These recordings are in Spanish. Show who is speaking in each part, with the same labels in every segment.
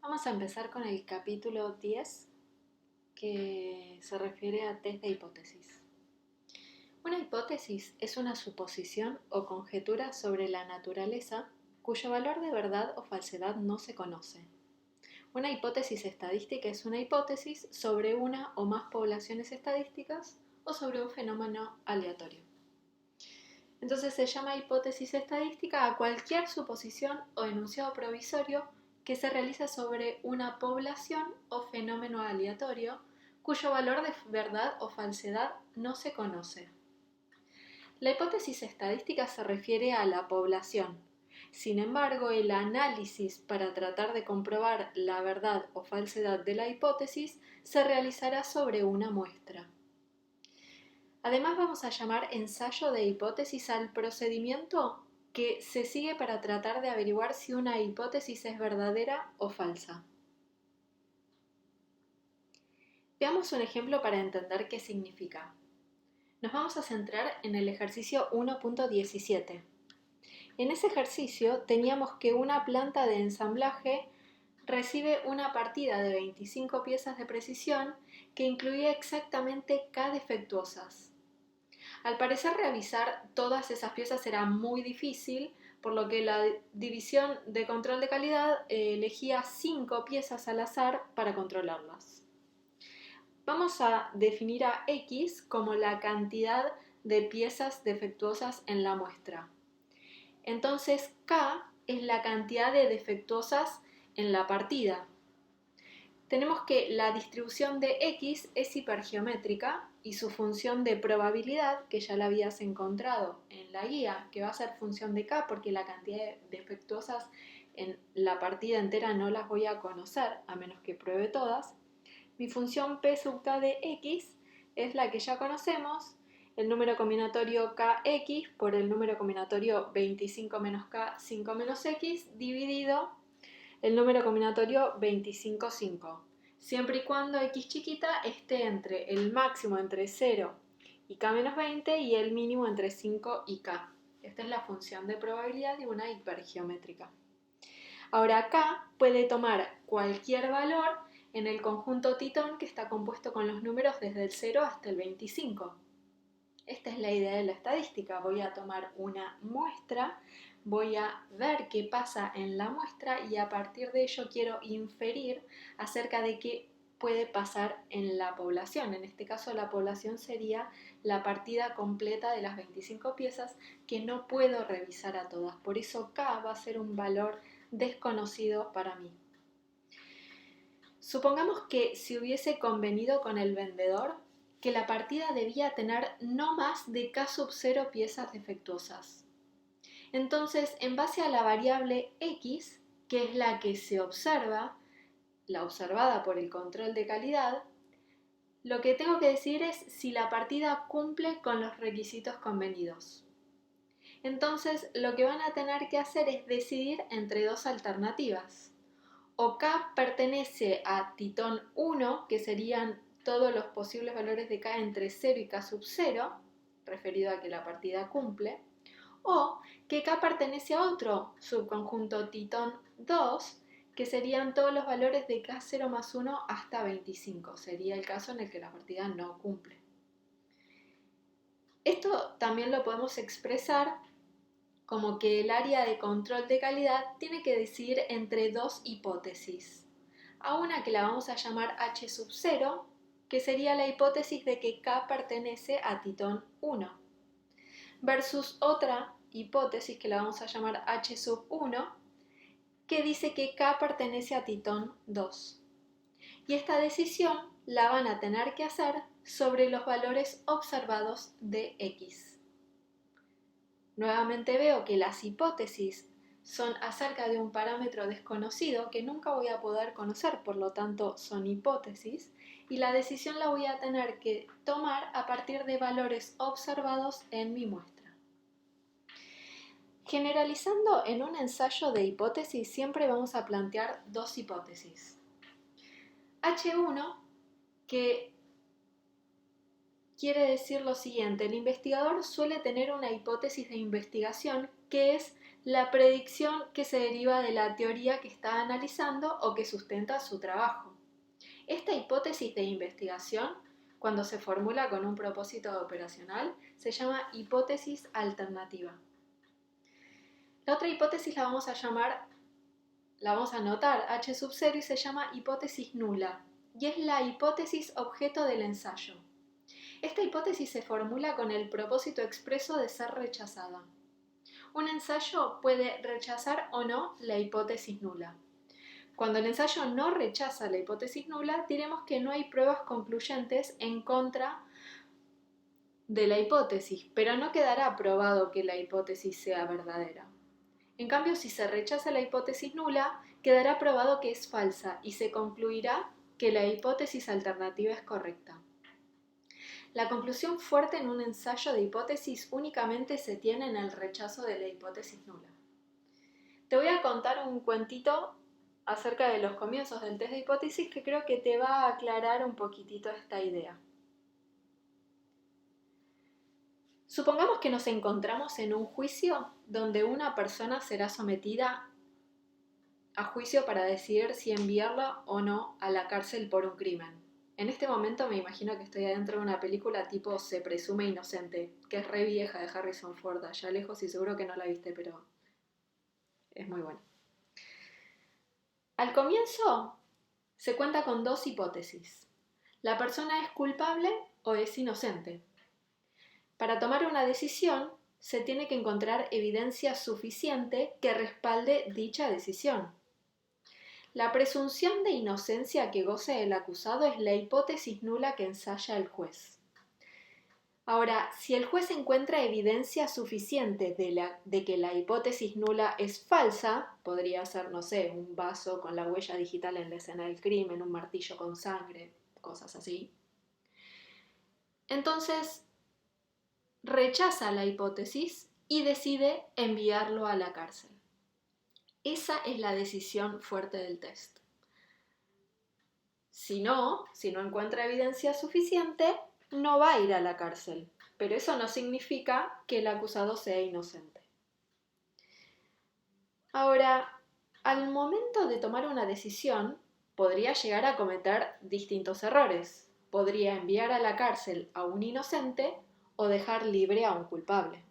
Speaker 1: Vamos a empezar con el capítulo 10 que se refiere a test de hipótesis. Una hipótesis es una suposición o conjetura sobre la naturaleza cuyo valor de verdad o falsedad no se conoce. Una hipótesis estadística es una hipótesis sobre una o más poblaciones estadísticas o sobre un fenómeno aleatorio. Entonces se llama hipótesis estadística a cualquier suposición o enunciado provisorio que se realiza sobre una población o fenómeno aleatorio cuyo valor de verdad o falsedad no se conoce. La hipótesis estadística se refiere a la población. Sin embargo, el análisis para tratar de comprobar la verdad o falsedad de la hipótesis se realizará sobre una muestra. Además, vamos a llamar ensayo de hipótesis al procedimiento que se sigue para tratar de averiguar si una hipótesis es verdadera o falsa. Veamos un ejemplo para entender qué significa. Nos vamos a centrar en el ejercicio 1.17. En ese ejercicio teníamos que una planta de ensamblaje recibe una partida de 25 piezas de precisión que incluía exactamente K defectuosas. Al parecer realizar todas esas piezas era muy difícil, por lo que la división de control de calidad elegía 5 piezas al azar para controlarlas. Vamos a definir a X como la cantidad de piezas defectuosas en la muestra. Entonces K es la cantidad de defectuosas en la partida. Tenemos que la distribución de X es hipergeométrica y su función de probabilidad, que ya la habías encontrado en la guía, que va a ser función de K porque la cantidad de defectuosas en la partida entera no las voy a conocer, a menos que pruebe todas. Mi función P sub K de X es la que ya conocemos, el número combinatorio Kx por el número combinatorio 25 menos K 5 menos X dividido el número combinatorio 25, 5, siempre y cuando X chiquita esté entre el máximo entre 0 y K menos 20 y el mínimo entre 5 y K. Esta es la función de probabilidad de una hipergeométrica. Ahora K puede tomar cualquier valor en el conjunto titón que está compuesto con los números desde el 0 hasta el 25. Esta es la idea de la estadística. Voy a tomar una muestra, voy a ver qué pasa en la muestra y a partir de ello quiero inferir acerca de qué puede pasar en la población. En este caso la población sería la partida completa de las 25 piezas que no puedo revisar a todas. Por eso K va a ser un valor desconocido para mí. Supongamos que si hubiese convenido con el vendedor que la partida debía tener no más de K sub 0 piezas defectuosas. Entonces, en base a la variable X, que es la que se observa, la observada por el control de calidad, lo que tengo que decir es si la partida cumple con los requisitos convenidos. Entonces, lo que van a tener que hacer es decidir entre dos alternativas. O K pertenece a titón 1, que serían todos los posibles valores de K entre 0 y K sub 0, referido a que la partida cumple, o que K pertenece a otro subconjunto titón 2, que serían todos los valores de K0 más 1 hasta 25. Sería el caso en el que la partida no cumple. Esto también lo podemos expresar como que el área de control de calidad tiene que decidir entre dos hipótesis. A una que la vamos a llamar H sub 0, que sería la hipótesis de que K pertenece a titón 1, versus otra hipótesis que la vamos a llamar H sub 1, que dice que K pertenece a titón 2. Y esta decisión la van a tener que hacer sobre los valores observados de X. Nuevamente veo que las hipótesis son acerca de un parámetro desconocido que nunca voy a poder conocer, por lo tanto son hipótesis, y la decisión la voy a tener que tomar a partir de valores observados en mi muestra. Generalizando en un ensayo de hipótesis siempre vamos a plantear dos hipótesis. H1, que quiere decir lo siguiente: el investigador suele tener una hipótesis de investigación que es la predicción que se deriva de la teoría que está analizando o que sustenta su trabajo. Esta hipótesis de investigación, cuando se formula con un propósito operacional, se llama hipótesis alternativa. La otra hipótesis la vamos a anotar H sub 0 y se llama hipótesis nula, y es la hipótesis objeto del ensayo. Esta hipótesis se formula con el propósito expreso de ser rechazada. Un ensayo puede rechazar o no la hipótesis nula. Cuando el ensayo no rechaza la hipótesis nula, diremos que no hay pruebas concluyentes en contra de la hipótesis, pero no quedará probado que la hipótesis sea verdadera. En cambio, si se rechaza la hipótesis nula, quedará probado que es falsa y se concluirá que la hipótesis alternativa es correcta. La conclusión fuerte en un ensayo de hipótesis únicamente se tiene en el rechazo de la hipótesis nula. Te voy a contar un cuentito acerca de los comienzos del test de hipótesis que creo que te va a aclarar un poquitito esta idea. Supongamos que nos encontramos en un juicio donde una persona será sometida a juicio para decidir si enviarla o no a la cárcel por un crimen. En este momento me imagino que estoy adentro de una película tipo Se presume inocente, que es re vieja de Harrison Ford, allá lejos, y seguro que no la viste, pero es muy buena. Al comienzo se cuenta con dos hipótesis. La persona es culpable o es inocente. Para tomar una decisión se tiene que encontrar evidencia suficiente que respalde dicha decisión. La presunción de inocencia que goza el acusado es la hipótesis nula que ensaya el juez. Ahora, si el juez encuentra evidencia suficiente de que la hipótesis nula es falsa, podría ser, no sé, un vaso con la huella digital en la escena del crimen, un martillo con sangre, cosas así. Entonces, rechaza la hipótesis y decide enviarlo a la cárcel. Esa es la decisión fuerte del test. Si no encuentra evidencia suficiente, no va a ir a la cárcel, pero eso no significa que el acusado sea inocente. Ahora, al momento de tomar una decisión, podría llegar a cometer distintos errores. Podría enviar a la cárcel a un inocente o dejar libre a un culpable.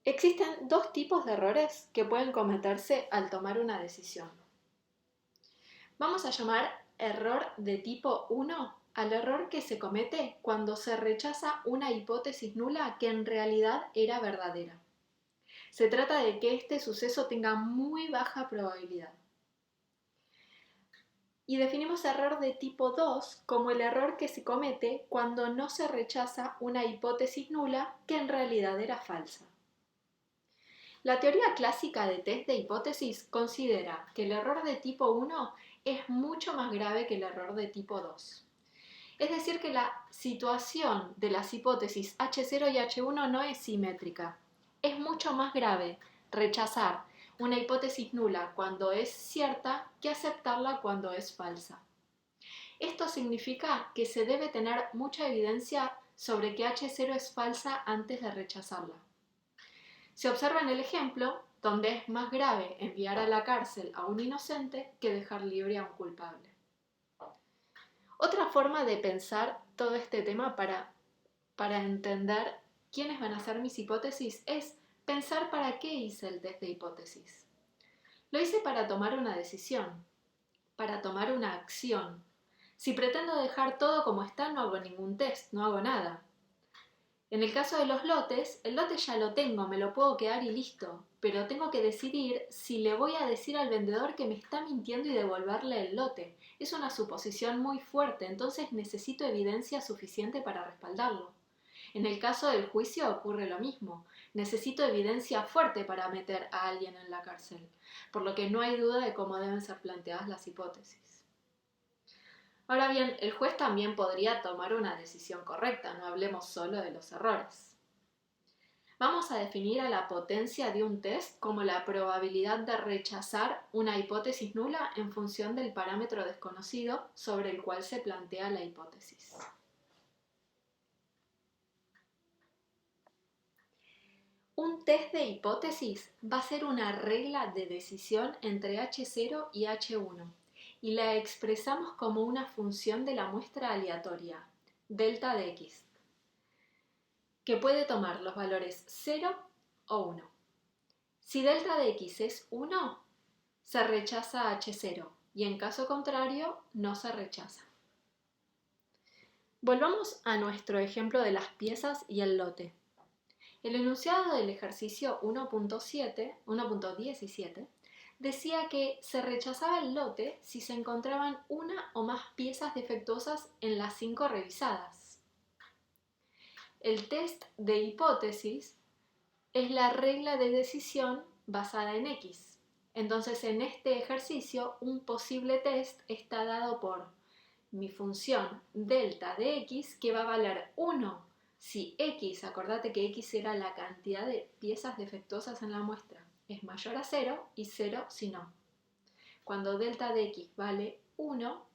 Speaker 1: Existen dos tipos de errores que pueden cometerse al tomar una decisión. Vamos a llamar error de tipo 1 al error que se comete cuando se rechaza una hipótesis nula que en realidad era verdadera. Se trata de que este suceso tenga muy baja probabilidad. Y definimos error de tipo 2 como el error que se comete cuando no se rechaza una hipótesis nula que en realidad era falsa. La teoría clásica de test de hipótesis considera que el error de tipo 1 es mucho más grave que el error de tipo 2. Es decir, que la situación de las hipótesis H0 y H1 no es simétrica. Es mucho más grave rechazar una hipótesis nula cuando es cierta que aceptarla cuando es falsa. Esto significa que se debe tener mucha evidencia sobre que H0 es falsa antes de rechazarla. Se observa en el ejemplo donde es más grave enviar a la cárcel a un inocente que dejar libre a un culpable. Otra forma de pensar todo este tema para entender quiénes van a ser mis hipótesis es pensar para qué hice el test de hipótesis. Lo hice para tomar una decisión, para tomar una acción. Si pretendo dejar todo como está, no hago ningún test, no hago nada. En el caso de los lotes, el lote ya lo tengo, me lo puedo quedar y listo, pero tengo que decidir si le voy a decir al vendedor que me está mintiendo y devolverle el lote. Es una suposición muy fuerte, entonces necesito evidencia suficiente para respaldarlo. En el caso del juicio ocurre lo mismo. Necesito evidencia fuerte para meter a alguien en la cárcel, por lo que no hay duda de cómo deben ser planteadas las hipótesis. Ahora bien, el juez también podría tomar una decisión correcta, no hablemos solo de los errores. Vamos a definir a la potencia de un test como la probabilidad de rechazar una hipótesis nula en función del parámetro desconocido sobre el cual se plantea la hipótesis. Un test de hipótesis va a ser una regla de decisión entre H0 y H1 y la expresamos como una función de la muestra aleatoria, delta de x, que puede tomar los valores 0 o 1. Si delta de x es 1, se rechaza H0 y en caso contrario no se rechaza. Volvamos a nuestro ejemplo de las piezas y el lote. El enunciado del ejercicio 1.17 decía que se rechazaba el lote si se encontraban una o más piezas defectuosas en las 5 revisadas. El test de hipótesis es la regla de decisión basada en X. Entonces, en este ejercicio, un posible test está dado por mi función delta de X, que va a valer 1 si X, acordate que X era la cantidad de piezas defectuosas en la muestra, es mayor a 0 y 0 si no. Cuando delta de X vale 1,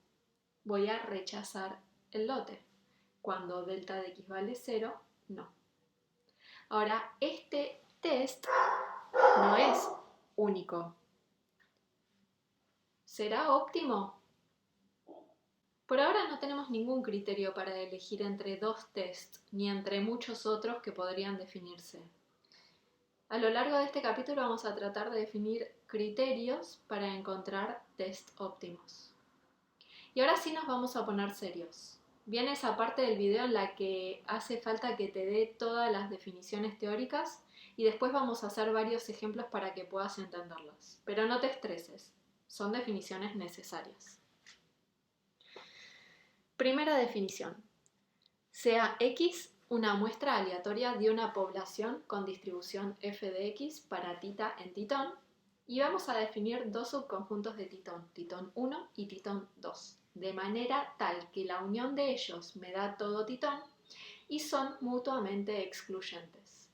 Speaker 1: voy a rechazar el lote. Cuando delta de X vale 0, no. Ahora, este test no es único. ¿Será óptimo? Por ahora no tenemos ningún criterio para elegir entre dos tests, ni entre muchos otros que podrían definirse. A lo largo de este capítulo vamos a tratar de definir criterios para encontrar test óptimos. Y ahora sí nos vamos a poner serios. Viene esa parte del video en la que hace falta que te dé todas las definiciones teóricas y después vamos a hacer varios ejemplos para que puedas entenderlas. Pero no te estreses, son definiciones necesarias. Primera definición. Sea X una muestra aleatoria de una población con distribución f de x para tita en titón y vamos a definir dos subconjuntos de titón, titón 1 y titón 2, de manera tal que la unión de ellos me da todo titón y son mutuamente excluyentes.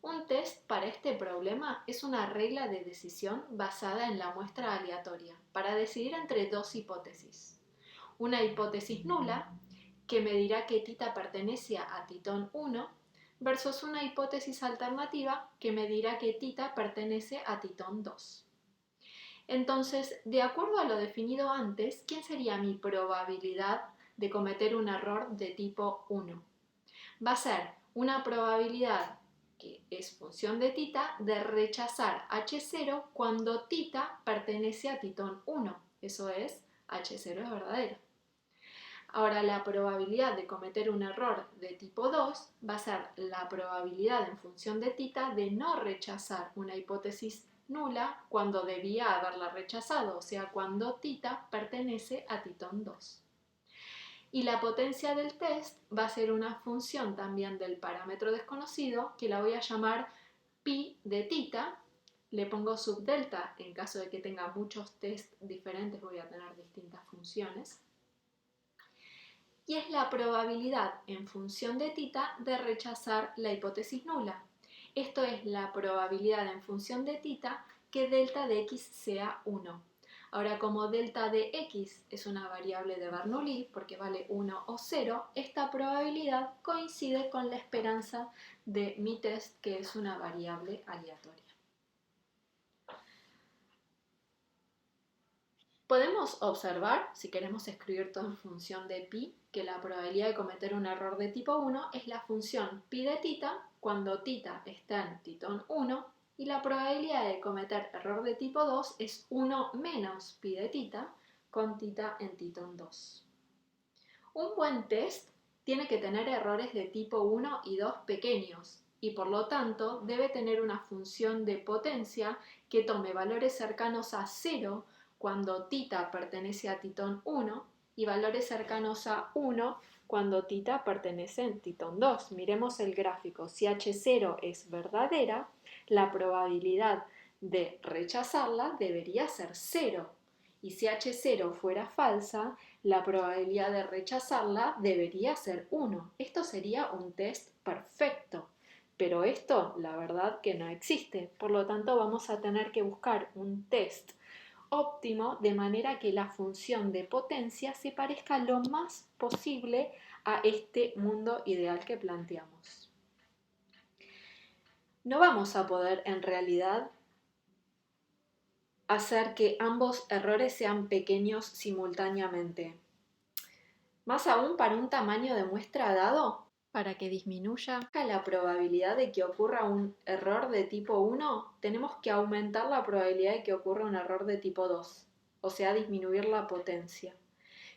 Speaker 1: Un test para este problema es una regla de decisión basada en la muestra aleatoria para decidir entre dos hipótesis. Una hipótesis nula, que me dirá que tita pertenece a titón 1, versus una hipótesis alternativa que me dirá que tita pertenece a titón 2. Entonces, de acuerdo a lo definido antes, ¿quién sería mi probabilidad de cometer un error de tipo 1? Va a ser una probabilidad, que es función de tita, de rechazar H0 cuando tita pertenece a titón 1. Eso es, H0 es verdadero. Ahora, la probabilidad de cometer un error de tipo 2 va a ser la probabilidad en función de tita de no rechazar una hipótesis nula cuando debía haberla rechazado, o sea, cuando tita pertenece a titón 2. Y la potencia del test va a ser una función también del parámetro desconocido, que la voy a llamar pi de tita. Le pongo subdelta, en caso de que tenga muchos test diferentes voy a tener distintas funciones. Y es la probabilidad en función de tita de rechazar la hipótesis nula. Esto es la probabilidad en función de tita que delta de x sea 1. Ahora, como delta de x es una variable de Bernoulli, porque vale 1 o 0, esta probabilidad coincide con la esperanza de mi test, que es una variable aleatoria. Podemos observar, si queremos escribir todo en función de pi, que la probabilidad de cometer un error de tipo 1 es la función pi de tita cuando tita está en titón 1 y la probabilidad de cometer error de tipo 2 es 1 menos pi de tita con tita en titón 2. Un buen test tiene que tener errores de tipo 1 y 2 pequeños y por lo tanto debe tener una función de potencia que tome valores cercanos a 0 cuando tita pertenece a titón 1 y valores cercanos a 1 cuando tita pertenece a titón 2. Miremos el gráfico. Si H0 es verdadera, la probabilidad de rechazarla debería ser 0. Y si H0 fuera falsa, la probabilidad de rechazarla debería ser 1. Esto sería un test perfecto. Pero esto, la verdad, que no existe. Por lo tanto, vamos a tener que buscar un test óptimo de manera que la función de potencia se parezca lo más posible a este mundo ideal que planteamos. no vamos a poder en realidad hacer que ambos errores sean pequeños simultáneamente. Más aún para un tamaño de muestra dado, para que disminuya la probabilidad de que ocurra un error de tipo 1, tenemos que aumentar la probabilidad de que ocurra un error de tipo 2, o sea, disminuir la potencia.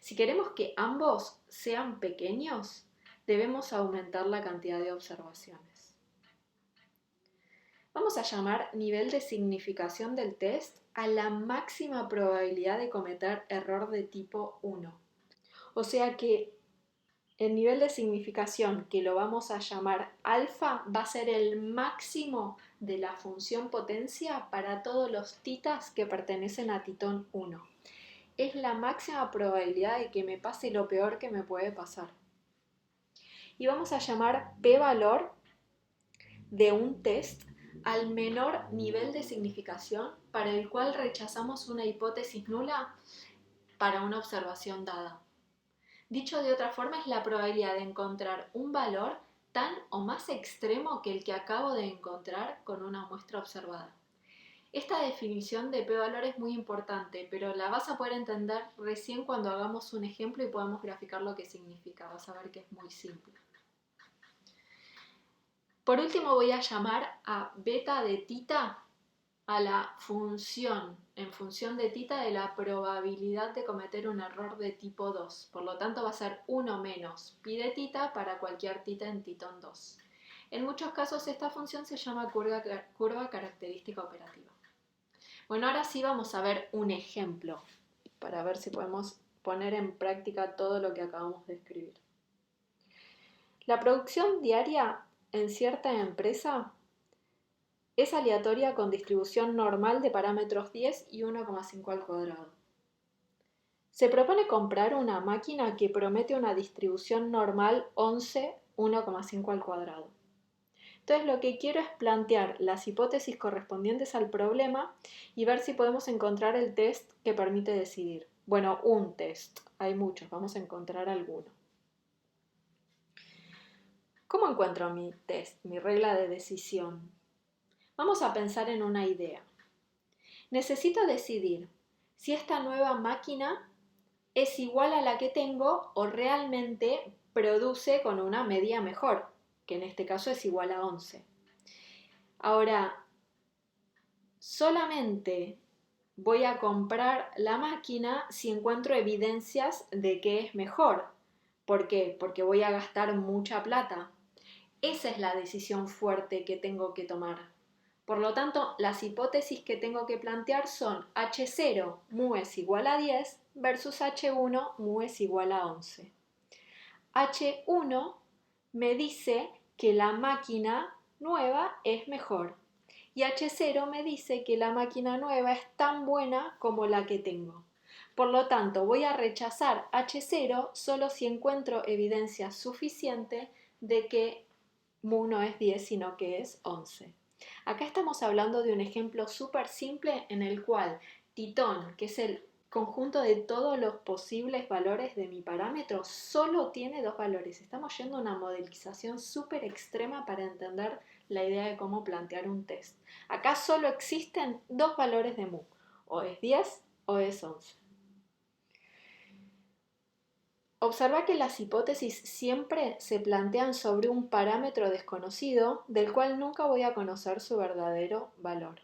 Speaker 1: Si queremos que ambos sean pequeños, debemos aumentar la cantidad de observaciones. Vamos a llamar nivel de significación del test a la máxima probabilidad de cometer error de tipo 1. O sea que el nivel de significación, que lo vamos a llamar alfa, va a ser el máximo de la función potencia para todos los titas que pertenecen a titón 1. Es la máxima probabilidad de que me pase lo peor que me puede pasar. Y vamos a llamar p-valor de un test al menor nivel de significación para el cual rechazamos una hipótesis nula para una observación dada. Dicho de otra forma, es la probabilidad de encontrar un valor tan o más extremo que el que acabo de encontrar con una muestra observada. Esta definición de p-valor es muy importante, pero la vas a poder entender recién cuando hagamos un ejemplo y podamos graficar lo que significa. Vas a ver que es muy simple. Por último voy a llamar a beta de tita a la función, en función de tita, de la probabilidad de cometer un error de tipo 2. Por lo tanto va a ser 1 menos pi de tita para cualquier tita en titón 2. En muchos casos esta función se llama curva característica operativa. Bueno, ahora sí vamos a ver un ejemplo para ver si podemos poner en práctica todo lo que acabamos de escribir. La producción diaria en cierta empresa es aleatoria con distribución normal de parámetros 10 y 1,5 al cuadrado. Se propone comprar una máquina que promete una distribución normal 11, 1,5 al cuadrado. Entonces lo que quiero es plantear las hipótesis correspondientes al problema y ver si podemos encontrar el test que permite decidir. Bueno, un test, hay muchos, vamos a encontrar alguno. ¿Cómo encuentro mi test, mi regla de decisión? Vamos a pensar en una idea. Necesito decidir si esta nueva máquina es igual a la que tengo o realmente produce con una media mejor, que en este caso es igual a 11. Ahora, solamente voy a comprar la máquina si encuentro evidencias de que es mejor. ¿Por qué? Porque voy a gastar mucha plata. Esa es la decisión fuerte que tengo que tomar. Por lo tanto, las hipótesis que tengo que plantear son H0 mu es igual a 10 versus H1 mu es igual a 11. H1 me dice que la máquina nueva es mejor y H0 me dice que la máquina nueva es tan buena como la que tengo. Por lo tanto, voy a rechazar H0 solo si encuentro evidencia suficiente de que mu no es 10 sino que es 11. Acá estamos hablando de un ejemplo súper simple en el cual titón, que es el conjunto de todos los posibles valores de mi parámetro, solo tiene dos valores. Estamos yendo a una modelización súper extrema para entender la idea de cómo plantear un test. Acá solo existen dos valores de mu, o es 10 o es 11. Observa que las hipótesis siempre se plantean sobre un parámetro desconocido del cual nunca voy a conocer su verdadero valor.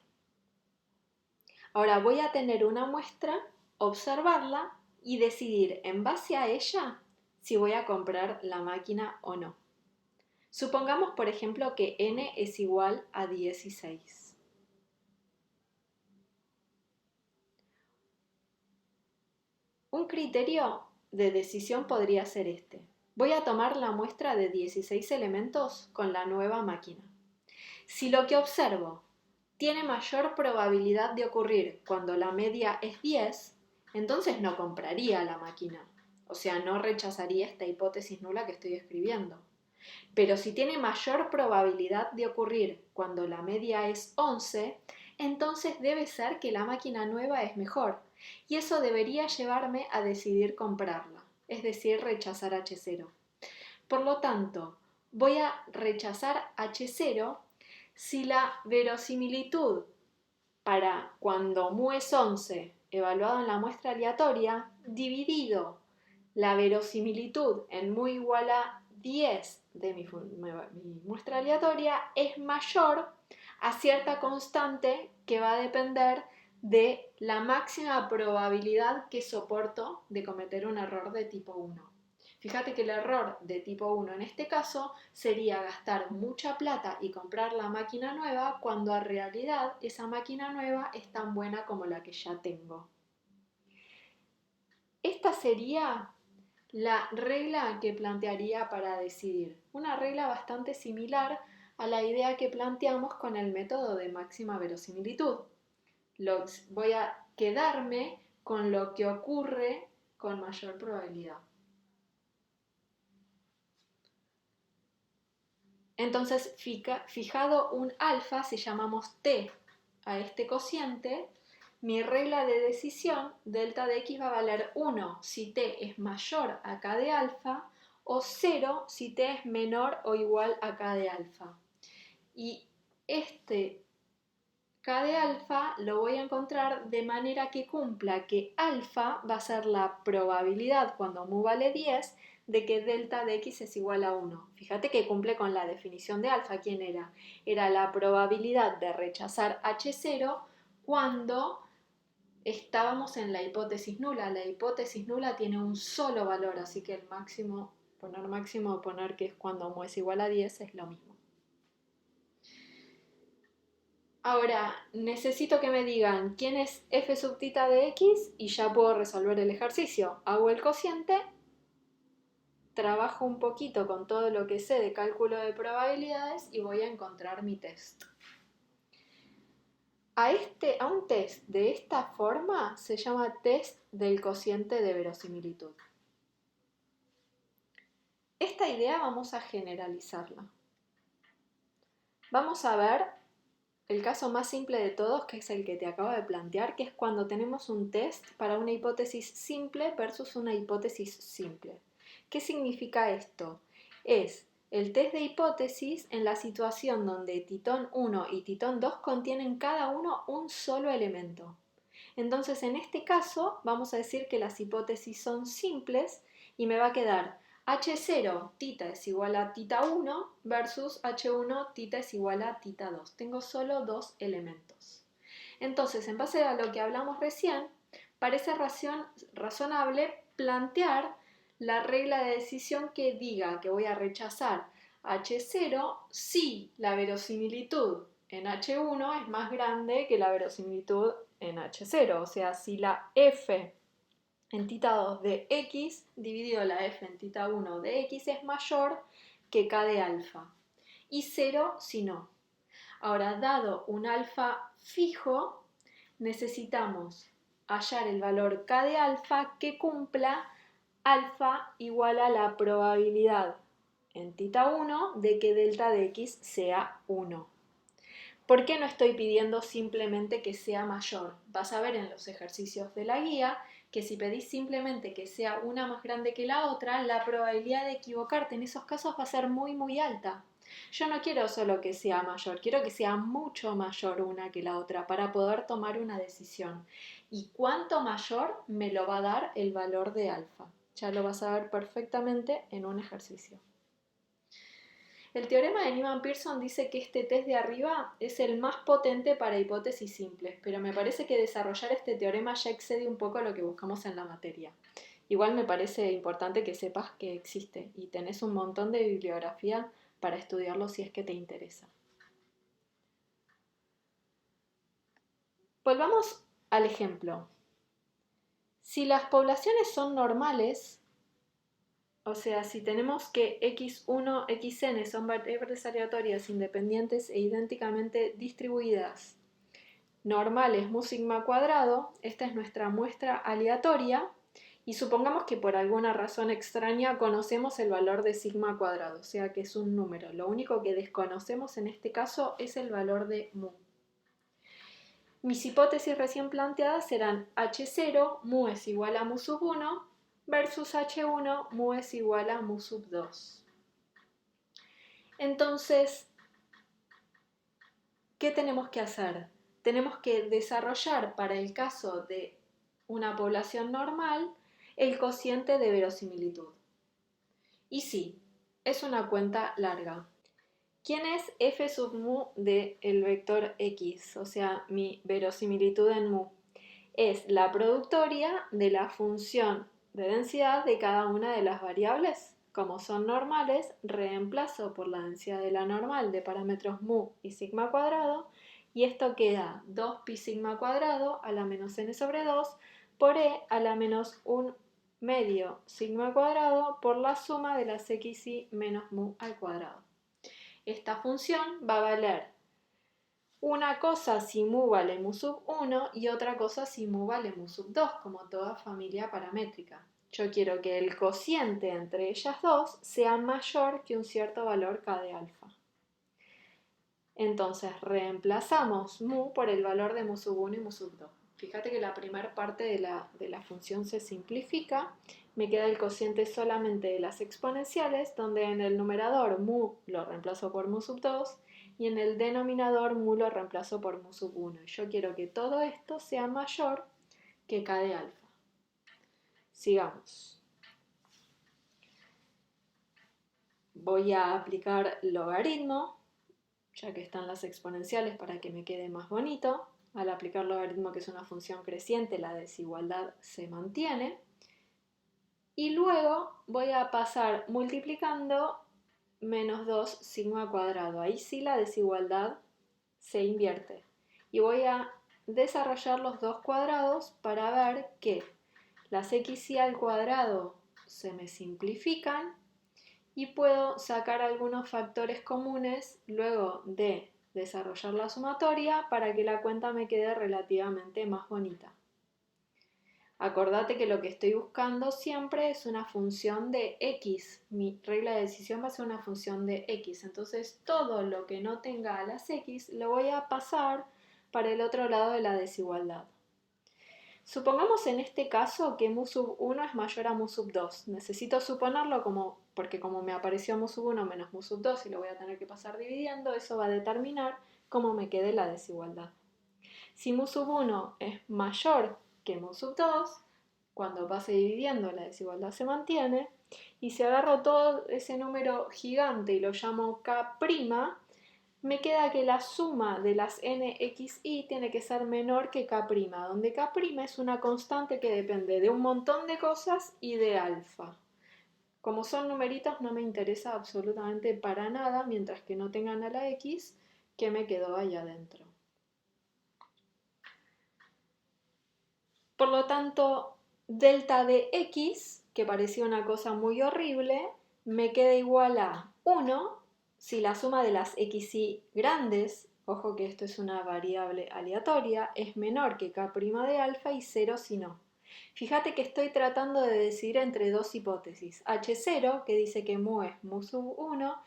Speaker 1: Ahora voy a tener una muestra, observarla y decidir en base a ella si voy a comprar la máquina o no. Supongamos, por ejemplo, que n es igual a 16. Un criterio de decisión podría ser este. Voy a tomar la muestra de 16 elementos con la nueva máquina. Si lo que observo tiene mayor probabilidad de ocurrir cuando la media es 10, entonces no compraría la máquina. O sea, no rechazaría esta hipótesis nula que estoy escribiendo. Pero si tiene mayor probabilidad de ocurrir cuando la media es 11, entonces debe ser que la máquina nueva es mejor. Y eso debería llevarme a decidir comprarla, es decir, rechazar H0. Por lo tanto, voy a rechazar H0 Si la verosimilitud para cuando mu es 11 evaluado en la muestra aleatoria, dividido la verosimilitud en mu igual a 10 de mi muestra aleatoria, es mayor a cierta constante que va a depender de la máxima probabilidad que soporto de cometer un error de tipo 1. Fíjate que el error de tipo 1 en este caso sería gastar mucha plata y comprar la máquina nueva cuando en realidad esa máquina nueva es tan buena como la que ya tengo. Esta sería la regla que plantearía para decidir. Una regla bastante similar a la idea que planteamos con el método de máxima verosimilitud. Voy a quedarme con lo que ocurre con mayor probabilidad. Entonces, fijado un alfa, si llamamos t a este cociente, mi regla de decisión, delta de x va a valer 1 si t es mayor a k de alfa o 0 si t es menor o igual a k de alfa. Y este k de alfa lo voy a encontrar de manera que cumpla que alfa va a ser la probabilidad cuando mu vale 10 de que delta de x es igual a 1. Fíjate que cumple con la definición de alfa. ¿Quién era? Era la probabilidad de rechazar h0 cuando estábamos en la hipótesis nula. La hipótesis nula tiene un solo valor, así que el máximo o poner que es cuando mu es igual a 10 es lo mismo. Ahora, necesito que me digan quién es f sub tita de x y ya puedo resolver el ejercicio. Hago el cociente, trabajo un poquito con todo lo que sé de cálculo de probabilidades y voy a encontrar mi test. A un test de esta forma se llama test del cociente de verosimilitud. Esta idea vamos a generalizarla. Vamos a ver el caso más simple de todos, que es el que te acabo de plantear, que es cuando tenemos un test para una hipótesis simple versus una hipótesis simple. ¿Qué significa esto? Es el test de hipótesis en la situación donde titón 1 y titón 2 contienen cada uno un solo elemento. Entonces, en este caso, vamos a decir que las hipótesis son simples y me va a quedar H0 tita es igual a tita 1 versus H1 tita es igual a tita 2. Tengo solo dos elementos. Entonces, en base a lo que hablamos recién, parece razonable plantear la regla de decisión que diga que voy a rechazar H0 si la verosimilitud en H1 es más grande que la verosimilitud en H0. O sea, si la f en tita 2 de x dividido la f en tita 1 de x es mayor que k de alfa. Y 0 si no. Ahora, dado un alfa fijo, necesitamos hallar el valor k de alfa que cumpla alfa igual a la probabilidad en tita 1 de que delta de x sea 1. ¿Por qué no estoy pidiendo simplemente que sea mayor? Vas a ver en los ejercicios de la guía que si pedís simplemente que sea una más grande que la otra, la probabilidad de equivocarte en esos casos va a ser muy muy alta. Yo no quiero solo que sea mayor, quiero que sea mucho mayor una que la otra para poder tomar una decisión. Y cuánto mayor me lo va a dar el valor de alfa. Ya lo vas a ver perfectamente en un ejercicio. El teorema de Newman-Pearson dice que este test de arriba es el más potente para hipótesis simples, pero me parece que desarrollar este teorema ya excede un poco lo que buscamos en la materia. Igual me parece importante que sepas que existe y tenés un montón de bibliografía para estudiarlo si es que te interesa. Volvamos al ejemplo. Si las poblaciones son normales, o sea, si tenemos que x1, xn son variables aleatorias independientes e idénticamente distribuidas, normales mu sigma cuadrado, esta es nuestra muestra aleatoria, y supongamos que por alguna razón extraña conocemos el valor de sigma cuadrado, o sea que es un número. Lo único que desconocemos en este caso es el valor de mu. Mis hipótesis recién planteadas serán h0, mu es igual a mu sub 1, versus h1, mu es igual a mu sub 2. Entonces, ¿qué tenemos que hacer? Tenemos que desarrollar para el caso de una población normal el cociente de verosimilitud. Y sí, es una cuenta larga. ¿Quién es f sub mu del vector x? O sea, mi verosimilitud en mu. Es la productoria de la función de densidad de cada una de las variables. Como son normales, reemplazo por la densidad de la normal de parámetros mu y sigma cuadrado, y esto queda 2pi sigma cuadrado a la menos n sobre 2 por e a la menos 1 medio sigma cuadrado por la suma de las xy menos mu al cuadrado. Esta función va a valer una cosa si mu vale mu sub 1 y otra cosa si mu vale mu sub 2, como toda familia paramétrica. Yo quiero que el cociente entre ellas dos sea mayor que un cierto valor k de alfa. Entonces reemplazamos mu por el valor de mu sub 1 y mu sub 2. Fíjate que la primera parte de la función se simplifica. Me queda el cociente solamente de las exponenciales, donde en el numerador mu lo reemplazo por mu sub 2 y en el denominador mu lo reemplazo por mu sub 1. Y yo quiero que todo esto sea mayor que k de alfa. Sigamos. Voy a aplicar logaritmo, ya que están las exponenciales para que me quede más bonito. Al aplicar logaritmo, que es una función creciente, la desigualdad se mantiene. Y luego voy a pasar multiplicando menos 2 sigma cuadrado. Ahí sí la desigualdad se invierte. Y voy a desarrollar los dos cuadrados para ver que las xy al cuadrado se me simplifican y puedo sacar algunos factores comunes luego de desarrollar la sumatoria para que la cuenta me quede relativamente más bonita. Acordate que lo que estoy buscando siempre es una función de x. Mi regla de decisión va a ser una función de x. Entonces todo lo que no tenga a las x lo voy a pasar para el otro lado de la desigualdad. Supongamos en este caso que mu sub 1 es mayor a mu sub 2. Necesito suponerlo porque como me apareció mu sub 1 menos mu sub 2 y lo voy a tener que pasar dividiendo, eso va a determinar cómo me quede la desigualdad. Si mu sub 1 es mayor que mu sub 2, cuando pase dividiendo la desigualdad se mantiene, y si agarro todo ese número gigante y lo llamo k', me queda que la suma de las nxy tiene que ser menor que k', donde k' es una constante que depende de un montón de cosas y de alfa. Como son numeritos no me interesa absolutamente para nada, mientras que no tengan a la x, que me quedó ahí adentro. Por lo tanto, delta de x, que parecía una cosa muy horrible, me queda igual a 1 si la suma de las xy grandes, ojo que esto es una variable aleatoria, es menor que k' de alfa y 0 si no. Fíjate que estoy tratando de decidir entre dos hipótesis, h0 que dice que mu es mu sub 1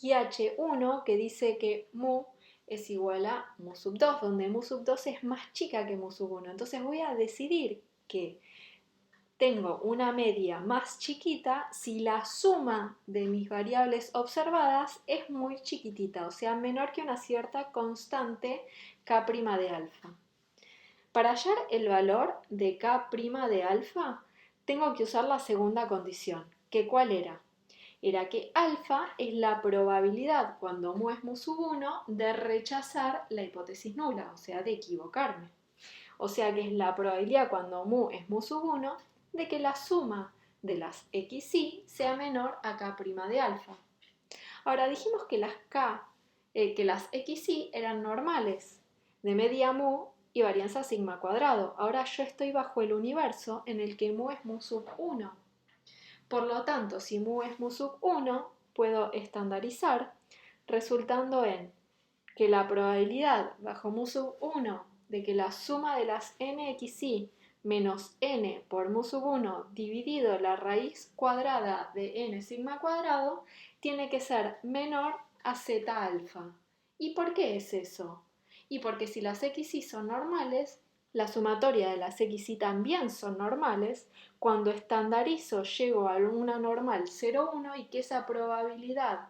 Speaker 1: y h1 que dice que mu es igual a mu sub 2, donde mu sub 2 es más chica que mu sub 1. Entonces voy a decidir que tengo una media más chiquita si la suma de mis variables observadas es muy chiquitita, o sea, menor que una cierta constante k' de alfa. Para hallar el valor de k' de alfa, tengo que usar la segunda condición, que ¿cuál era? Era que alfa es la probabilidad, cuando mu es mu sub 1, de rechazar la hipótesis nula, o sea, de equivocarme. O sea que es la probabilidad, cuando mu es mu sub 1, de que la suma de las xy sea menor a k' de alfa. Ahora dijimos que las xy eran normales, de media mu y varianza sigma cuadrado. Ahora yo estoy bajo el universo en el que mu es mu sub 1. Por lo tanto, si mu es mu sub 1, puedo estandarizar, resultando en que la probabilidad bajo mu sub 1 de que la suma de las nxy menos n por mu sub 1 dividido la raíz cuadrada de n sigma cuadrado tiene que ser menor a z alfa. ¿Y por qué es eso? Y porque si las xy son normales, la sumatoria de las xy también son normales. Cuando estandarizo llego a una normal 0,1 y que esa probabilidad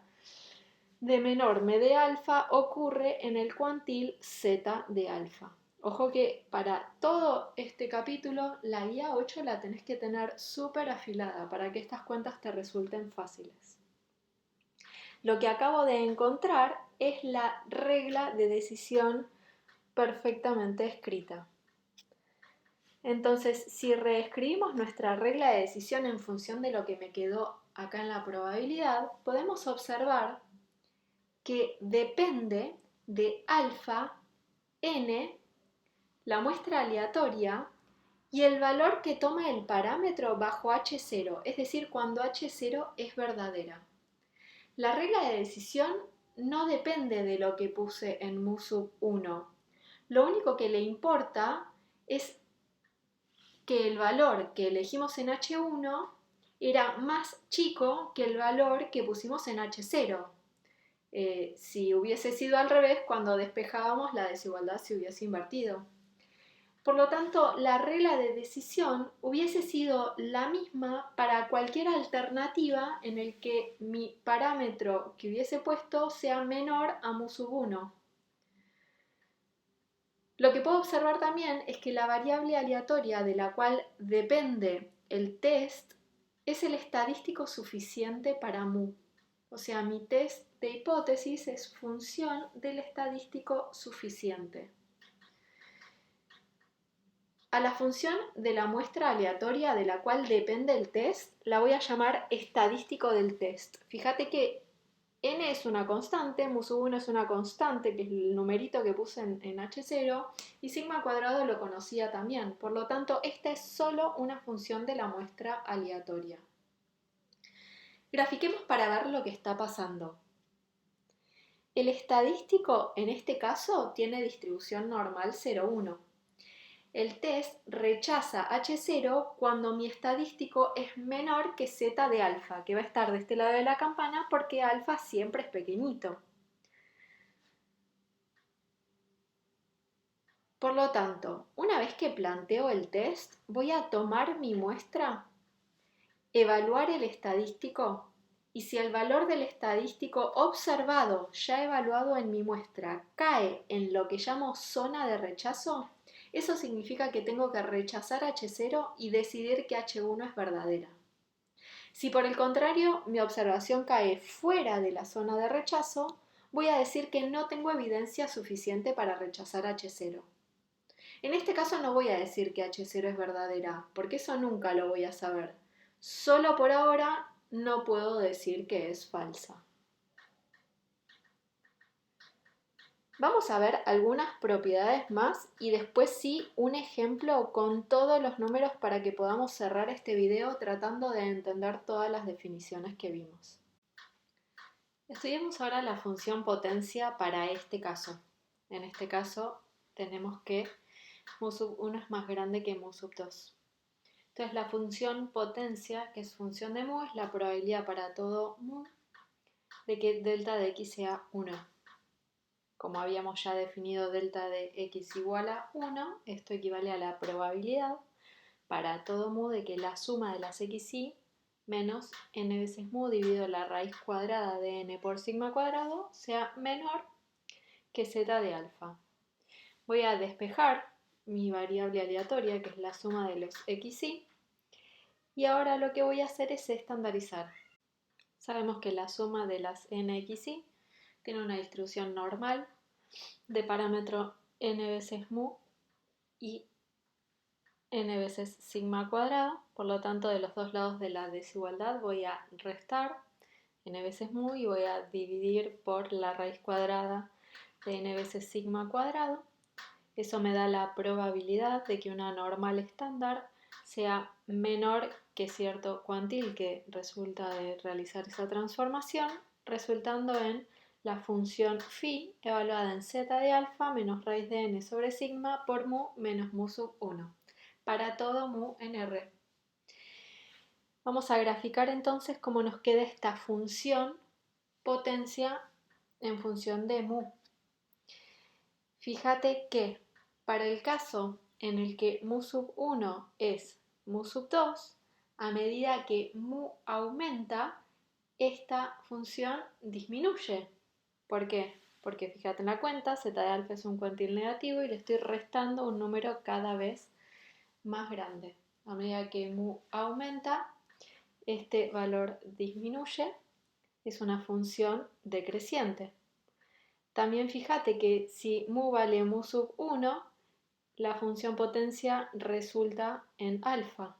Speaker 1: de menor me dé alfa ocurre en el cuantil z de alfa. Ojo que para todo este capítulo la guía 8 la tenés que tener súper afilada para que estas cuentas te resulten fáciles. Lo que acabo de encontrar es la regla de decisión perfectamente escrita. Entonces, si reescribimos nuestra regla de decisión en función de lo que me quedó acá en la probabilidad, podemos observar que depende de alfa n, la muestra aleatoria, y el valor que toma el parámetro bajo h0, es decir, cuando h0 es verdadera. La regla de decisión no depende de lo que puse en mu sub 1. Lo único que le importa es que el valor que elegimos en h1 era más chico que el valor que pusimos en h0. Si hubiese sido al revés, cuando despejábamos la desigualdad se hubiese invertido. Por lo tanto, la regla de decisión hubiese sido la misma para cualquier alternativa en el que mi parámetro que hubiese puesto sea menor a mu sub 1. Lo que puedo observar también es que la variable aleatoria de la cual depende el test es el estadístico suficiente para mu. O sea, mi test de hipótesis es función del estadístico suficiente. A la función de la muestra aleatoria de la cual depende el test la voy a llamar estadístico del test. Fíjate que n es una constante, mu sub 1 es una constante, que es el numerito que puse en h0, y sigma cuadrado lo conocía también. Por lo tanto, esta es solo una función de la muestra aleatoria. Grafiquemos para ver lo que está pasando. El estadístico, en este caso, tiene distribución normal 0,1. El test rechaza h0 cuando mi estadístico es menor que z de alfa, que va a estar de este lado de la campana porque alfa siempre es pequeñito. Por lo tanto, una vez que planteo el test, voy a tomar mi muestra, evaluar el estadístico, y si el valor del estadístico observado ya evaluado en mi muestra cae en lo que llamo zona de rechazo, eso significa que tengo que rechazar h0 y decidir que h1 es verdadera. Si por el contrario mi observación cae fuera de la zona de rechazo, voy a decir que no tengo evidencia suficiente para rechazar h0. En este caso no voy a decir que h0 es verdadera, porque eso nunca lo voy a saber. Solo por ahora no puedo decir que es falsa. Vamos a ver algunas propiedades más y después sí un ejemplo con todos los números para que podamos cerrar este video tratando de entender todas las definiciones que vimos. Estudiemos ahora la función potencia para este caso. En este caso tenemos que mu sub 1 es más grande que mu sub 2. Entonces la función potencia, que es función de mu, es la probabilidad para todo mu de que delta de x sea 1. Como habíamos ya definido delta de x igual a 1, esto equivale a la probabilidad para todo mu de que la suma de las xy menos n veces mu dividido la raíz cuadrada de n por sigma cuadrado sea menor que z de alfa. Voy a despejar mi variable aleatoria, que es la suma de los xy, y ahora lo que voy a hacer es estandarizar. Sabemos que la suma de las nxy tiene una distribución normal de parámetro n veces mu y n veces sigma cuadrado. Por lo tanto, de los dos lados de la desigualdad voy a restar n veces mu y voy a dividir por la raíz cuadrada de n veces sigma cuadrado. Eso me da la probabilidad de que una normal estándar sea menor que cierto cuantil que resulta de realizar esa transformación, resultando en la función phi evaluada en z de alfa menos raíz de n sobre sigma por mu menos mu sub 1, para todo mu en R. Vamos a graficar entonces cómo nos queda esta función potencia en función de mu. Fíjate que para el caso en el que mu sub 1 es mu sub 2, a medida que mu aumenta, esta función disminuye. ¿Por qué? Porque fíjate en la cuenta, z de alfa es un cuentil negativo y le estoy restando un número cada vez más grande. A medida que mu aumenta, este valor disminuye, es una función decreciente. También fíjate que si mu vale mu sub 1, la función potencia resulta en alfa.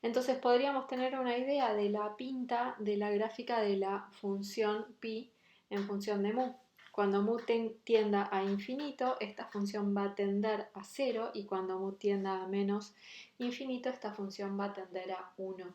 Speaker 1: Entonces podríamos tener una idea de la pinta de la gráfica de la función pi en función de mu. Cuando mu tienda a infinito, esta función va a tender a 0 y cuando mu tienda a menos infinito, esta función va a tender a 1.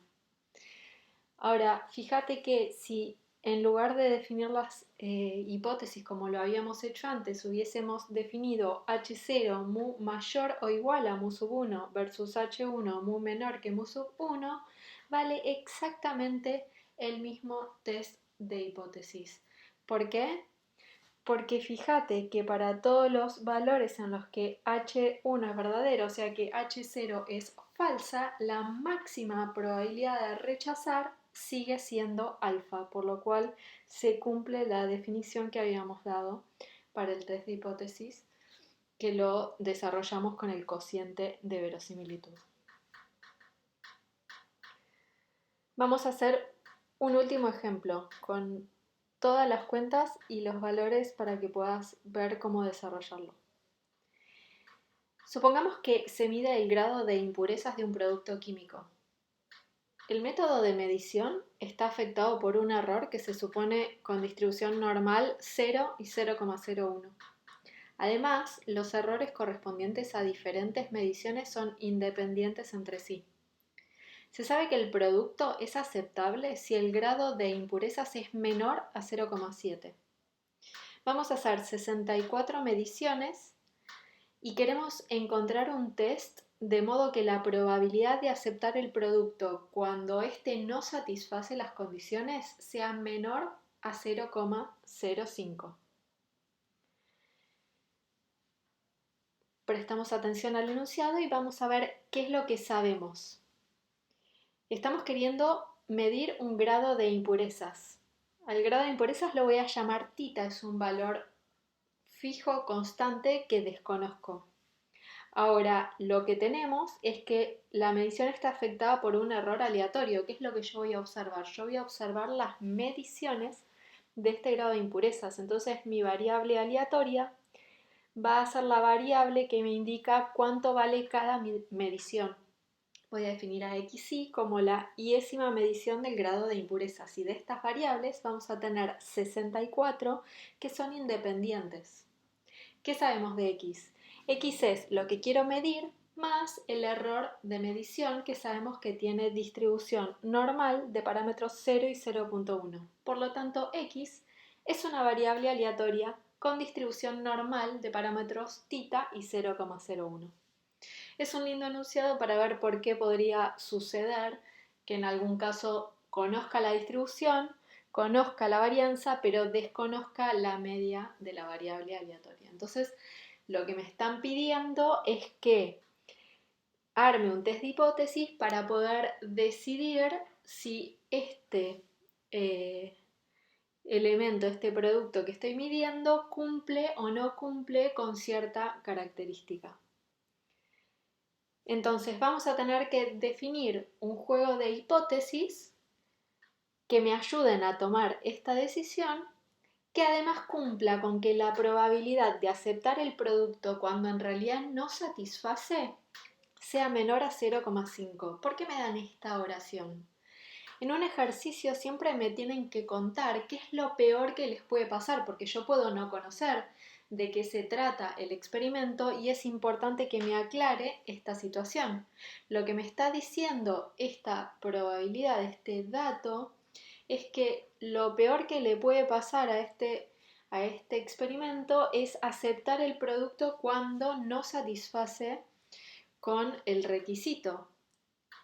Speaker 1: Ahora, fíjate que si en lugar de definir las hipótesis como lo habíamos hecho antes, hubiésemos definido h0 mu mayor o igual a mu sub 1 versus h1 mu menor que mu sub 1, vale exactamente el mismo test de hipótesis. ¿Por qué? Porque fíjate que para todos los valores en los que h1 es verdadero, o sea que h0 es falsa, la máxima probabilidad de rechazar sigue siendo alfa, por lo cual se cumple la definición que habíamos dado para el test de hipótesis, que lo desarrollamos con el cociente de verosimilitud. Vamos a hacer un último ejemplo con todas las cuentas y los valores para que puedas ver cómo desarrollarlo. Supongamos que se mide el grado de impurezas de un producto químico. El método de medición está afectado por un error que se supone con distribución normal 0 y 0,01. Además, los errores correspondientes a diferentes mediciones son independientes entre sí. Se sabe que el producto es aceptable si el grado de impurezas es menor a 0,7. Vamos a hacer 64 mediciones y queremos encontrar un test de modo que la probabilidad de aceptar el producto cuando éste no satisface las condiciones sea menor a 0,05. Prestamos atención al enunciado y vamos a ver qué es lo que sabemos. Estamos queriendo medir un grado de impurezas. Al grado de impurezas lo voy a llamar tita, es un valor fijo, constante, que desconozco. Ahora, lo que tenemos es que la medición está afectada por un error aleatorio. ¿Qué es lo que yo voy a observar? Yo voy a observar las mediciones de este grado de impurezas. Entonces, mi variable aleatoria va a ser la variable que me indica cuánto vale cada medición. Voy a definir a xy como la iésima medición del grado de impurezas. Y de estas variables vamos a tener 64 que son independientes. ¿Qué sabemos de x? X es lo que quiero medir más el error de medición que sabemos que tiene distribución normal de parámetros 0 y 0,1. Por lo tanto, x es una variable aleatoria con distribución normal de parámetros tita y 0,01. Es un lindo enunciado para ver por qué podría suceder que en algún caso conozca la distribución, conozca la varianza, pero desconozca la media de la variable aleatoria. Entonces, lo que me están pidiendo es que arme un test de hipótesis para poder decidir si este elemento, este producto que estoy midiendo, cumple o no cumple con cierta característica. Entonces vamos a tener que definir un juego de hipótesis que me ayuden a tomar esta decisión, que además cumpla con que la probabilidad de aceptar el producto cuando en realidad no satisface sea menor a 0,5. ¿Por qué me dan esta oración? En un ejercicio siempre me tienen que contar qué es lo peor que les puede pasar, porque yo puedo no conocer de qué se trata el experimento y es importante que me aclare esta situación. Lo que me está diciendo esta probabilidad, este dato, es que lo peor que le puede pasar a este experimento es aceptar el producto cuando no satisface con el requisito.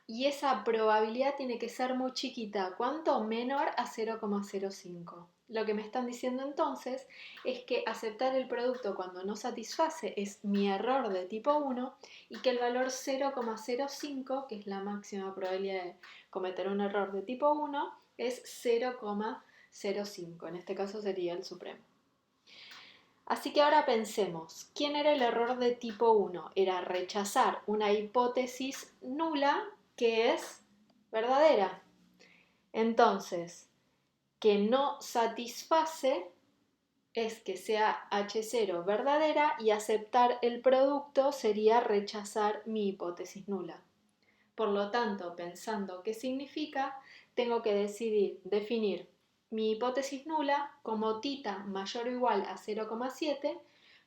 Speaker 1: Y esa probabilidad tiene que ser muy chiquita. ¿Cuánto? Menor a 0,05. Lo que me están diciendo entonces es que aceptar el producto cuando no satisface es mi error de tipo 1 y que el valor 0,05, que es la máxima probabilidad de cometer un error de tipo 1, es 0,05. En este caso sería el supremo. Así que ahora pensemos, ¿quién era el error de tipo 1? Era rechazar una hipótesis nula que es verdadera. Entonces, que no satisface es que sea H0 verdadera y aceptar el producto sería rechazar mi hipótesis nula. Por lo tanto, pensando qué significa, tengo que definir mi hipótesis nula como tita mayor o igual a 0,7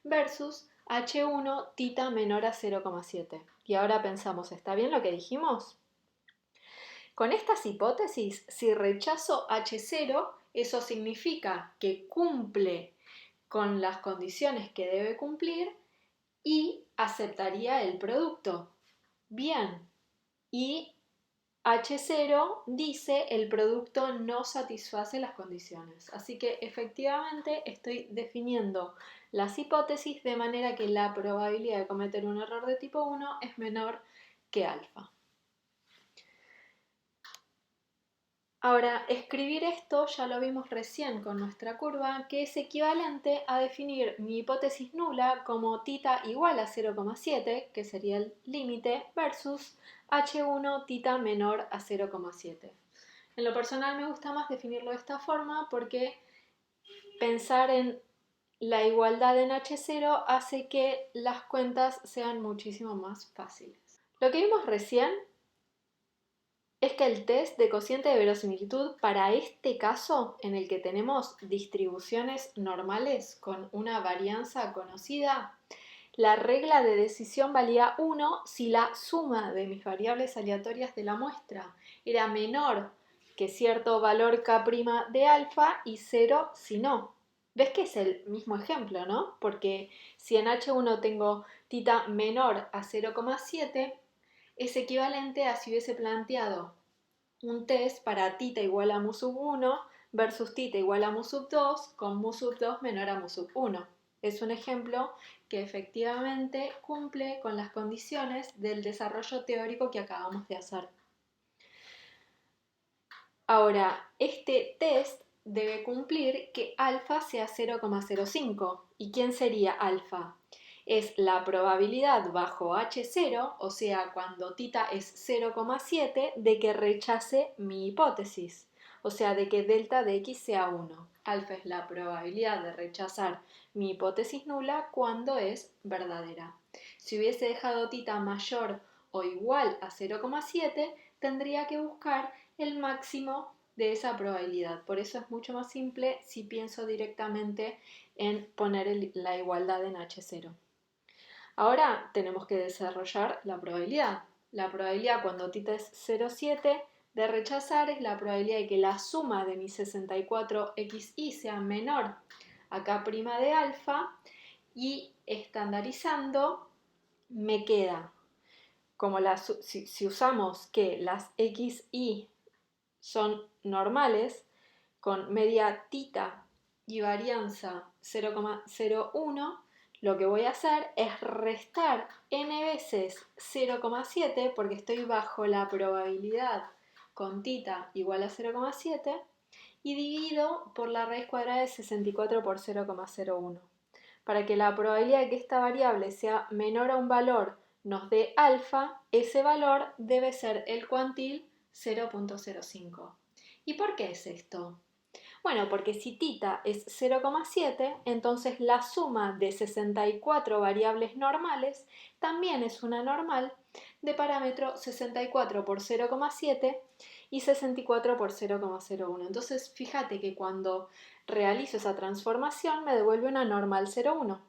Speaker 1: versus H1 tita menor a 0,7. Y ahora pensamos, ¿está bien lo que dijimos? Con estas hipótesis, si rechazo H0, eso significa que cumple con las condiciones que debe cumplir y aceptaría el producto. Bien, y H0 dice el producto no satisface las condiciones. Así que efectivamente estoy definiendo las hipótesis de manera que la probabilidad de cometer un error de tipo 1 es menor que alfa. Ahora, escribir esto ya lo vimos recién con nuestra curva, que es equivalente a definir mi hipótesis nula como tita igual a 0,7, que sería el límite, versus H1 tita menor a 0,7. En lo personal me gusta más definirlo de esta forma porque pensar en la igualdad en H0 hace que las cuentas sean muchísimo más fáciles. Lo que vimos recién es que el test de cociente de verosimilitud para este caso en el que tenemos distribuciones normales con una varianza conocida, la regla de decisión valía 1 si la suma de mis variables aleatorias de la muestra era menor que cierto valor K' de alfa y 0 si no. ¿Ves que es el mismo ejemplo, no? Porque si en H1 tengo tita menor a 0,7, es equivalente a si hubiese planteado un test para tita igual a mu sub 1 versus tita igual a mu sub 2 con mu sub 2 menor a mu sub 1. Es un ejemplo que efectivamente cumple con las condiciones del desarrollo teórico que acabamos de hacer. Ahora, este test debe cumplir que alfa sea 0,05. ¿Y quién sería alfa? Es la probabilidad bajo H0, o sea, cuando tita es 0,7, de que rechace mi hipótesis, o sea, de que delta de x sea 1. Alfa es la probabilidad de rechazar mi hipótesis nula cuando es verdadera. Si hubiese dejado tita mayor o igual a 0,7, tendría que buscar el máximo de esa probabilidad. Por eso es mucho más simple si pienso directamente en poner la igualdad en H0. Ahora tenemos que desarrollar la probabilidad. La probabilidad cuando tita es 0,7 de rechazar es la probabilidad de que la suma de mis 64xy sea menor a K' de alfa y estandarizando me queda, como si usamos que las xy son normales, con media tita y varianza 0,01, lo que voy a hacer es restar n veces 0,7 porque estoy bajo la probabilidad con tita igual a 0,7 y dividido por la raíz cuadrada de 64 por 0,01. Para que la probabilidad de que esta variable sea menor a un valor nos dé alfa, ese valor debe ser el cuantil 0,05. ¿Y por qué es esto? Bueno, porque si tita es 0,7, entonces la suma de 64 variables normales también es una normal de parámetro 64 por 0,7 y 64 por 0,01. Entonces fíjate que cuando realizo esa transformación me devuelve una normal 0,1.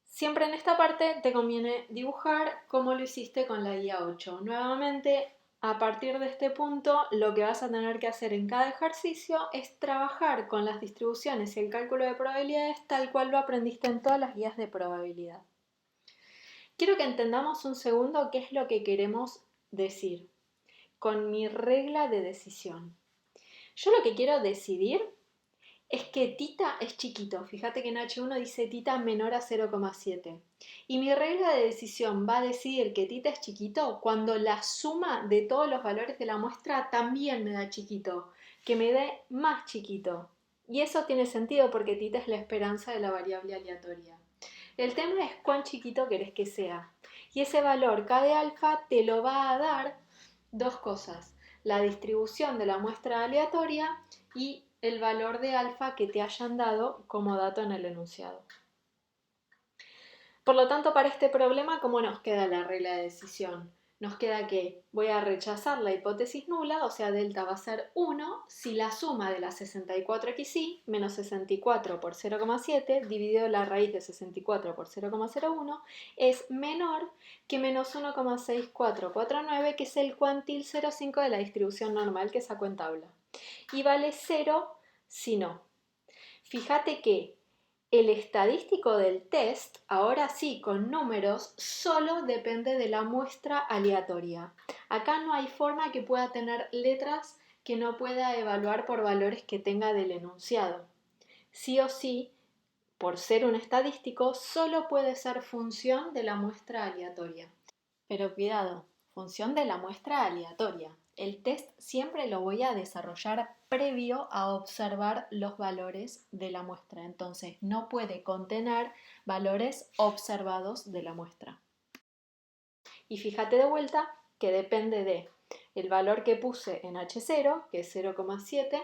Speaker 1: Siempre en esta parte te conviene dibujar como lo hiciste con la guía 8. Nuevamente, a partir de este punto, lo que vas a tener que hacer en cada ejercicio es trabajar con las distribuciones y el cálculo de probabilidades tal cual lo aprendiste en todas las guías de probabilidad. Quiero que entendamos un segundo qué es lo que queremos decir con mi regla de decisión. Yo lo que quiero decidir es que tita es chiquito. Fíjate que en H1 dice tita menor a 0,7. Y mi regla de decisión va a decidir que tita es chiquito cuando la suma de todos los valores de la muestra también me da chiquito, que me dé más chiquito. Y eso tiene sentido porque θ es la esperanza de la variable aleatoria. El tema es cuán chiquito querés que sea. Y ese valor K de alfa te lo va a dar dos cosas: la distribución de la muestra aleatoria y el valor de alfa que te hayan dado como dato en el enunciado. Por lo tanto, para este problema, ¿cómo nos queda la regla de decisión? Nos queda que voy a rechazar la hipótesis nula, o sea, delta va a ser 1 si la suma de la 64xy menos 64 por 0,7 dividido la raíz de 64 por 0,01 es menor que menos 1,6449, que es el cuantil 0,5 de la distribución normal que sacó en tabla. Y vale 0 si no. Fíjate que el estadístico del test, ahora sí con números, solo depende de la muestra aleatoria. Acá no hay forma que pueda tener letras que no pueda evaluar por valores que tenga del enunciado. Sí o sí, por ser un estadístico, solo puede ser función de la muestra aleatoria. Pero cuidado, función de la muestra aleatoria. El test siempre lo voy a desarrollar previo a observar los valores de la muestra. Entonces no puede contener valores observados de la muestra. Y fíjate de vuelta que depende de el valor que puse en H0, que es 0,7,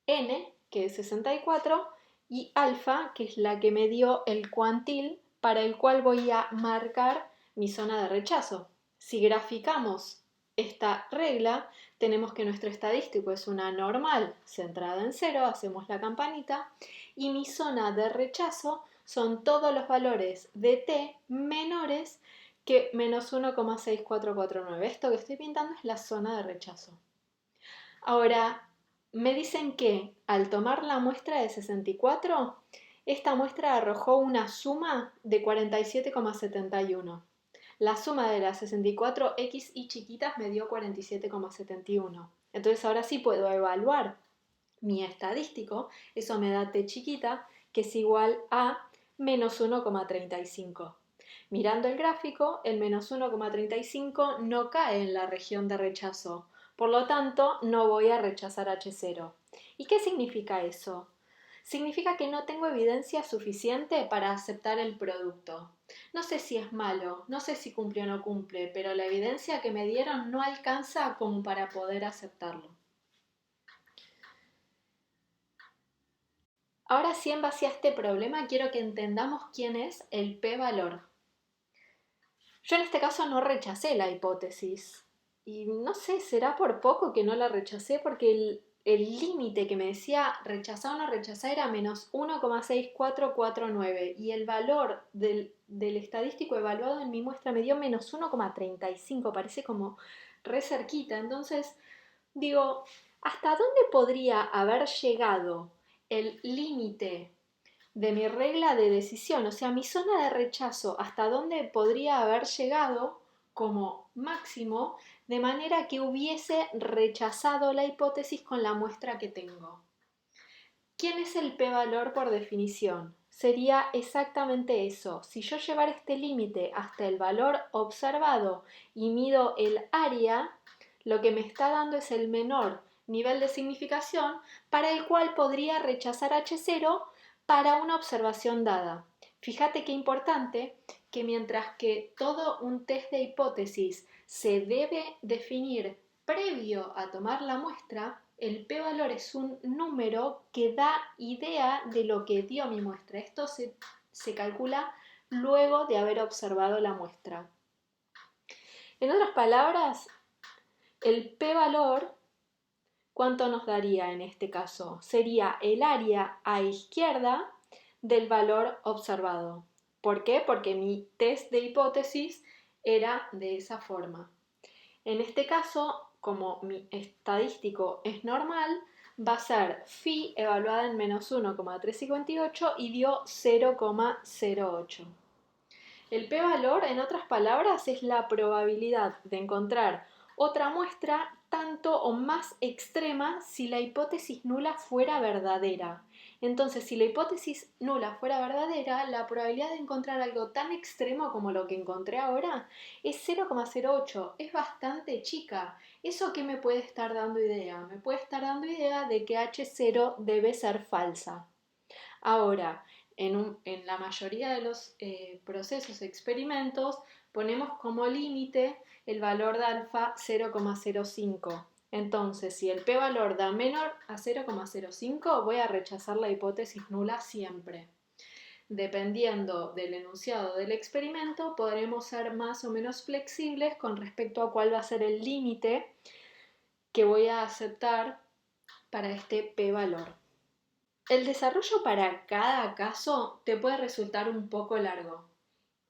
Speaker 1: N, que es 64, y alfa, que es la que me dio el cuantil para el cual voy a marcar mi zona de rechazo. Si graficamos esta regla, tenemos que nuestro estadístico es una normal centrada en 0, hacemos la campanita, y mi zona de rechazo son todos los valores de t menores que menos 1,6449. Esto que estoy pintando es la zona de rechazo. Ahora, me dicen que al tomar la muestra de 64, esta muestra arrojó una suma de 47,71. La suma de las 64x y chiquitas me dio 47,71. Entonces ahora sí puedo evaluar mi estadístico. Eso me da t chiquita, que es igual a menos 1,35. Mirando el gráfico, el menos 1,35 no cae en la región de rechazo. Por lo tanto, no voy a rechazar H0. ¿Y qué significa eso? Significa que no tengo evidencia suficiente para aceptar el producto. No sé si es malo, no sé si cumple o no cumple, pero la evidencia que me dieron no alcanza como para poder aceptarlo. Ahora sí, en base a este problema, quiero que entendamos quién es el p-valor. Yo en este caso no rechacé la hipótesis. Y no sé, será por poco que no la rechacé, porque el límite que me decía rechazar o no rechazar era menos 1,6449 y el valor del estadístico evaluado en mi muestra me dio menos 1,35, parece como re cerquita. Entonces digo, ¿hasta dónde podría haber llegado el límite de mi regla de decisión? O sea, mi zona de rechazo, ¿hasta dónde podría haber llegado como máximo de manera que hubiese rechazado la hipótesis con la muestra que tengo? ¿Quién es el p-valor por definición? Sería exactamente eso. Si yo llevara este límite hasta el valor observado y mido el área, lo que me está dando es el menor nivel de significación para el cual podría rechazar H0 para una observación dada. Fíjate qué importante que mientras que todo un test de hipótesis se debe definir previo a tomar la muestra, el p-valor es un número que da idea de lo que dio mi muestra. Esto se calcula luego de haber observado la muestra. En otras palabras, el p-valor, ¿cuánto nos daría en este caso? Sería el área a izquierda del valor observado. ¿Por qué? Porque mi test de hipótesis era de esa forma. En este caso, como mi estadístico es normal, va a ser phi evaluada en menos 1,358 y dio 0,08. El p-valor, en otras palabras, es la probabilidad de encontrar otra muestra tanto o más extrema si la hipótesis nula fuera verdadera. Entonces, si la hipótesis nula fuera verdadera, la probabilidad de encontrar algo tan extremo como lo que encontré ahora es 0,08. Es bastante chica. ¿Eso qué me puede estar dando idea? Me puede estar dando idea de que H0 debe ser falsa. Ahora, en la mayoría de los procesos, experimentos, ponemos como límite el valor de alfa 0,05. Entonces, si el p-valor da menor a 0,05, voy a rechazar la hipótesis nula siempre. Dependiendo del enunciado del experimento, podremos ser más o menos flexibles con respecto a cuál va a ser el límite que voy a aceptar para este p-valor. El desarrollo para cada caso te puede resultar un poco largo.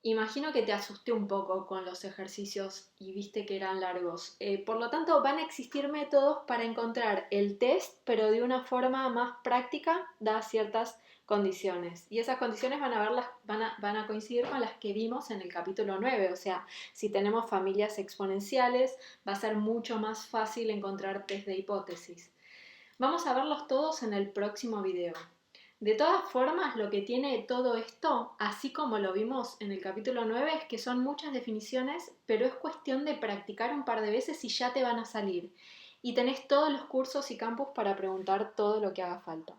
Speaker 1: Imagino que te asusté un poco con los ejercicios y viste que eran largos. Por lo tanto, van a existir métodos para encontrar el test, pero de una forma más práctica, dadas ciertas condiciones. Y esas condiciones van a coincidir con las que vimos en el capítulo 9. O sea, si tenemos familias exponenciales, va a ser mucho más fácil encontrar test de hipótesis. Vamos a verlos todos en el próximo video. De todas formas, lo que tiene todo esto, así como lo vimos en el capítulo 9, es que son muchas definiciones, pero es cuestión de practicar un par de veces y ya te van a salir. Y tenés todos los cursos y campus para preguntar todo lo que haga falta.